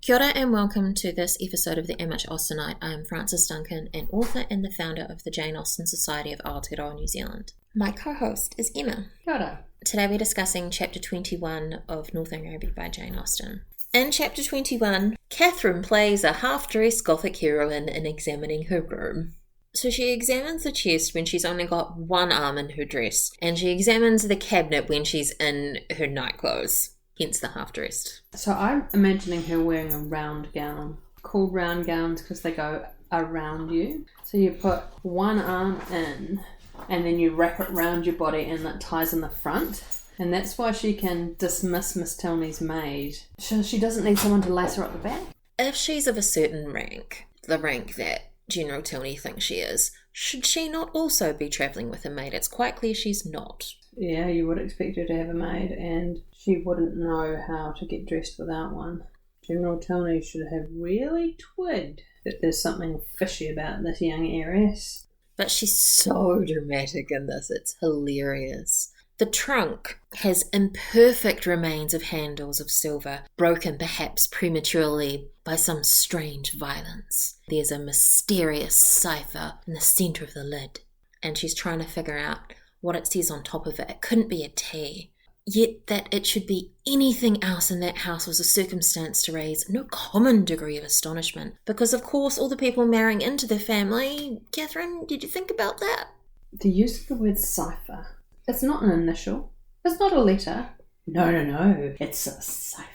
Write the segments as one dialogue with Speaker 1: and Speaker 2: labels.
Speaker 1: Kia ora and welcome to this episode of the Image Austenite. I am Frances Duncan, an author and the founder of the Jane Austen Society of Aotearoa, New Zealand. My co-host is Emma.
Speaker 2: Kia ora.
Speaker 1: Today we're discussing Chapter 21 of Northanger, Abbey by Jane Austen. In Chapter 21, Catherine plays a half-dressed Gothic heroine in examining her room. So she examines the chest when she's only got one arm in her dress, and she examines the cabinet when she's in her nightclothes. Hence the half-dressed.
Speaker 2: So I'm imagining her wearing a round gown, called round gowns because they go around you. So you put one arm in and then you wrap it around your body and it ties in the front. And that's why she can dismiss Miss Tilney's maid. So she doesn't need someone to lace her up the back.
Speaker 1: If she's of a certain rank, the rank that General Tilney thinks she is, should she not also be travelling with a maid? It's quite clear she's not.
Speaker 2: Yeah, you would expect her to have a maid, and she wouldn't know how to get dressed without one. General Tilney should have really twigged that there's something fishy about this young heiress.
Speaker 1: But she's so dramatic in this, it's hilarious. The trunk has imperfect remains of handles of silver, broken perhaps prematurely by some strange violence. There's a mysterious cipher in the centre of the lid, and she's trying to figure out what it says on top of it. It couldn't be a T. Yet that it should be anything else in that house was a circumstance to raise no common degree of astonishment, because of course all the people marrying into the family. Catherine, did you think about that?
Speaker 2: The use of the word cipher. It's not an initial. It's not a letter. No. It's a cipher.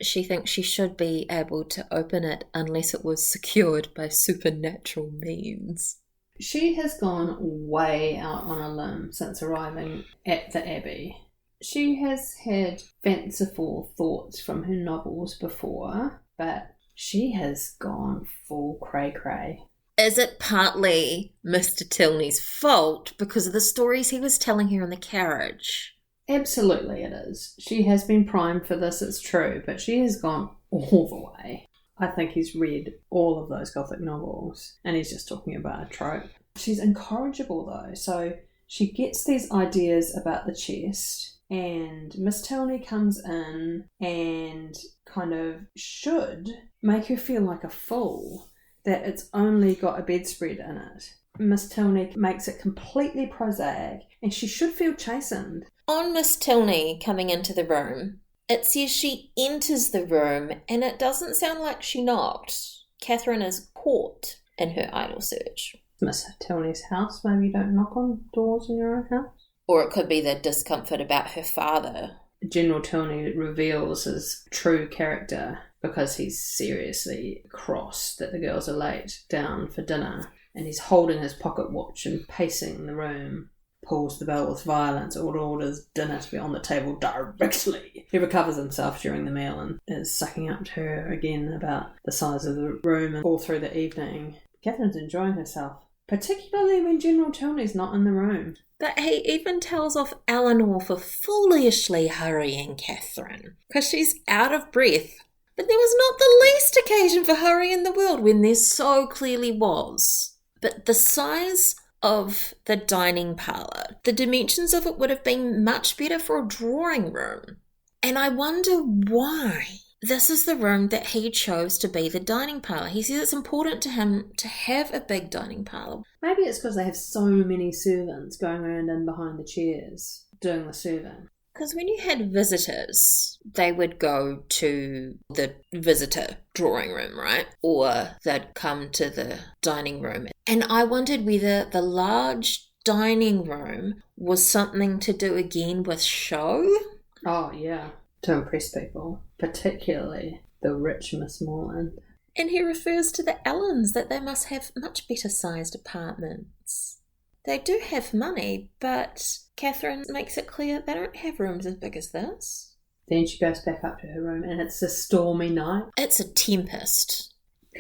Speaker 1: She thinks she should be able to open it unless it was secured by supernatural means.
Speaker 2: She has gone way out on a limb since arriving at the Abbey. She has had fanciful thoughts from her novels before, but she has gone full cray-cray.
Speaker 1: Is it partly Mr. Tilney's fault because of the stories he was telling her in the carriage?
Speaker 2: Absolutely it is. She has been primed for this, it's true, but she has gone all the way. I think he's read all of those Gothic novels and he's just talking about a trope. She's incorrigible though, so she gets these ideas about the chest and Miss Tilney comes in and kind of should make her feel like a fool that it's only got a bedspread in it. Miss Tilney makes it completely prosaic and she should feel chastened.
Speaker 1: On Miss Tilney coming into the room, it says she enters the room and it doesn't sound like she knocked. Catherine is caught in her idle search.
Speaker 2: Miss Tilney's house, maybe you don't knock on doors in your own house.
Speaker 1: Or it could be the discomfort about her father.
Speaker 2: General Tilney reveals his true character because he's seriously cross that the girls are late down for dinner and he's holding his pocket watch and pacing the room. Pulls the bell with violence, orders dinner to be on the table directly. He recovers himself during the meal and is sucking up to her again about the size of the room and all through the evening. Catherine's enjoying herself, particularly when General Tilney's not in the room.
Speaker 1: But he even tells off Eleanor for foolishly hurrying Catherine, because she's out of breath. But there was not the least occasion for hurry in the world when there so clearly was. But the size of the dining parlour, the dimensions of it would have been much better for a drawing room. And I wonder why this is the room that he chose to be the dining parlour. He says it's important to him to have a big dining parlour.
Speaker 2: Maybe it's because they have so many servants going around and behind the chairs doing the serving.
Speaker 1: Because when you had visitors, they would go to the visitor drawing room, right? Or they'd come to the dining room. And I wondered whether the large dining room was something to do again with show.
Speaker 2: Oh, yeah. To impress people, particularly the rich Miss Morland.
Speaker 1: And he refers to the Allens, that they must have much better sized apartments. They do have money, but Catherine makes it clear they don't have rooms as big as this.
Speaker 2: Then she goes back up to her room and it's a stormy night.
Speaker 1: It's a tempest.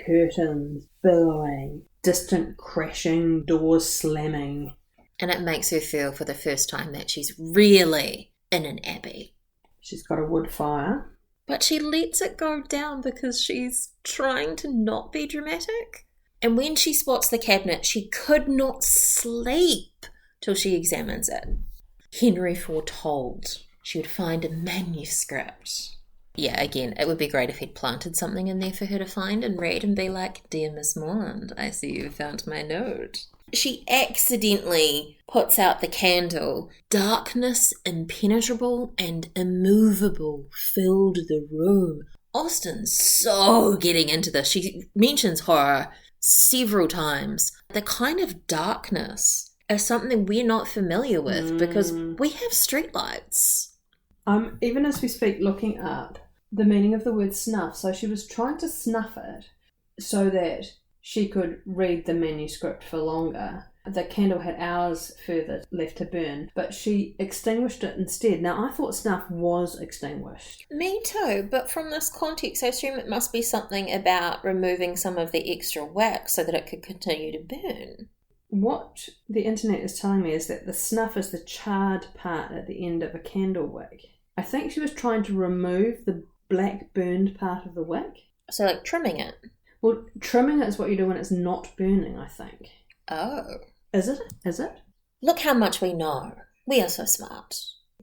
Speaker 2: Curtains billowing, distant crashing, doors slamming.
Speaker 1: And it makes her feel for the first time that she's really in an abbey.
Speaker 2: She's got a wood fire.
Speaker 1: But she lets it go down because she's trying to not be dramatic. And when she spots the cabinet, she could not sleep till she examines it. Henry foretold she would find a manuscript. Yeah, again, it would be great if he'd planted something in there for her to find and read and be like, "Dear Miss Morland, I see you found my note." She accidentally puts out the candle. Darkness impenetrable and immovable filled the room. Austen's so getting into this. She mentions horror several times. The kind of darkness is something we're not familiar with because we have streetlights.
Speaker 2: Even as we speak, looking up the meaning of the word snuff. So she was trying to snuff it so that she could read the manuscript for longer. The candle had hours further left to burn, but she extinguished it instead. Now, I thought snuff was extinguished.
Speaker 1: Me too, but from this context, I assume it must be something about removing some of the extra wax so that it could continue to burn.
Speaker 2: What the internet is telling me is that the snuff is the charred part at the end of a candle wick. I think she was trying to remove the black burned part of the wick.
Speaker 1: So like trimming it?
Speaker 2: Well, trimming it is what you do when it's not burning, I think.
Speaker 1: Oh.
Speaker 2: Is it? Is it?
Speaker 1: Look how much we know. We are so smart.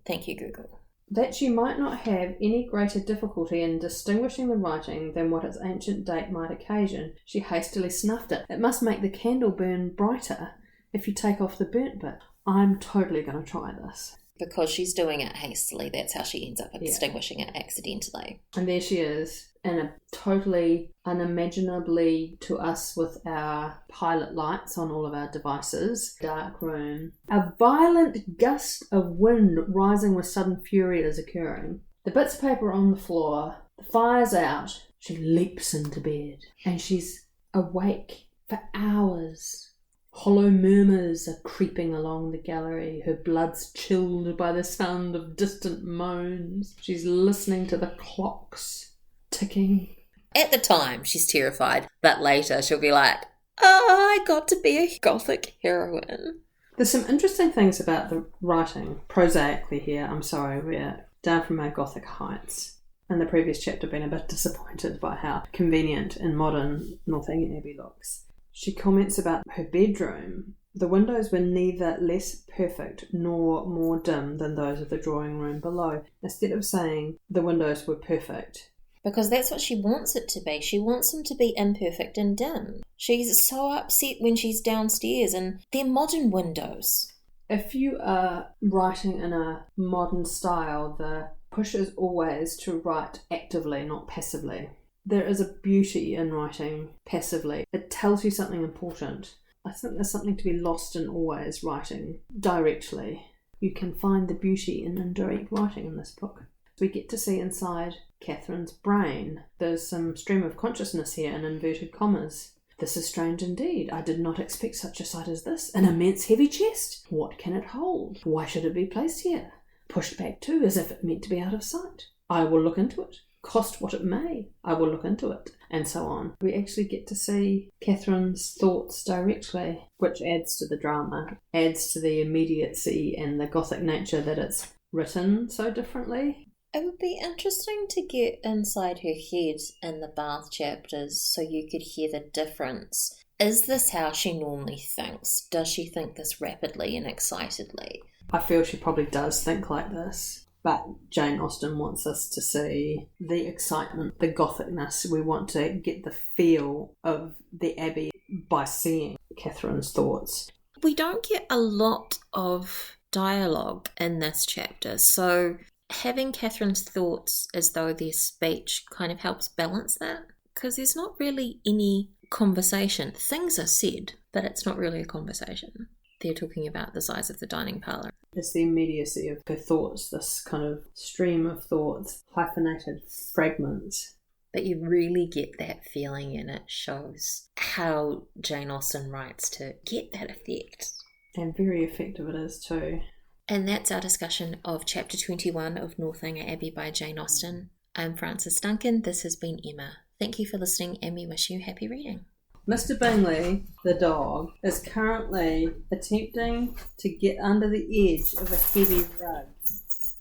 Speaker 1: Thank you, Google.
Speaker 2: That she might not have any greater difficulty in distinguishing the writing than what its ancient date might occasion, she hastily snuffed it. It must make the candle burn brighter if you take off the burnt bit. I'm totally going to try this.
Speaker 1: Because she's doing it hastily, that's how she ends up extinguishing it accidentally.
Speaker 2: And there she is, in a totally unimaginably to us with our pilot lights on all of our devices, dark room. A violent gust of wind rising with sudden fury is occurring. The bits of paper are on the floor, the fire's out. She leaps into bed and she's awake for hours. Hollow murmurs are creeping along the gallery. Her blood's chilled by the sound of distant moans. She's listening to the clocks ticking.
Speaker 1: At the time, she's terrified, but later she'll be like, "Oh, I got to be a Gothic heroine."
Speaker 2: There's some interesting things about the writing, prosaically here. I'm sorry, we're down from our Gothic heights. In the previous chapter, been a bit disappointed by how convenient and modern Northanger Abbey looks. She comments about her bedroom. The windows were neither less perfect nor more dim than those of the drawing room below. Instead of saying the windows were perfect.
Speaker 1: Because that's what she wants it to be. She wants them to be imperfect and dim. She's so upset when she's downstairs and they're modern windows.
Speaker 2: If you are writing in a modern style, the push is always to write actively, not passively. There is a beauty in writing passively. It tells you something important. I think there's something to be lost in always writing directly. You can find the beauty in indirect writing in this book. We get to see inside Catherine's brain. There's some stream of consciousness here in inverted commas. This is strange indeed. I did not expect such a sight as this. An immense heavy chest. What can it hold? Why should it be placed here? Pushed back too, as if it meant to be out of sight. I will look into it. Cost what it may, I will look into it, and so on. We actually get to see Catherine's thoughts directly, which adds to the drama, adds to the immediacy and the Gothic nature that it's written so differently.
Speaker 1: It would be interesting to get inside her head in the Bath chapters so you could hear the difference. Is this how she normally thinks? Does she think this rapidly and excitedly?
Speaker 2: I feel she probably does think like this. But Jane Austen wants us to see the excitement, the Gothicness. We want to get the feel of the Abbey by seeing Catherine's thoughts.
Speaker 1: We don't get a lot of dialogue in this chapter, so having Catherine's thoughts as though they're speech kind of helps balance that, because there's not really any conversation. Things are said, but it's not really a conversation. They're talking about the size of the dining parlour.
Speaker 2: It's the immediacy of her thoughts, this kind of stream of thoughts, hyphenated fragments.
Speaker 1: But you really get that feeling, and it shows how Jane Austen writes to get that effect.
Speaker 2: And very effective it is too.
Speaker 1: And that's our discussion of Chapter 21 of Northanger Abbey by Jane Austen. I'm Frances Duncan, this has been Emma. Thank you for listening, and we wish you happy reading.
Speaker 2: Mr. Bingley, the dog, is currently attempting to get under the edge of a heavy rug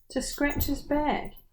Speaker 2: to scratch his back.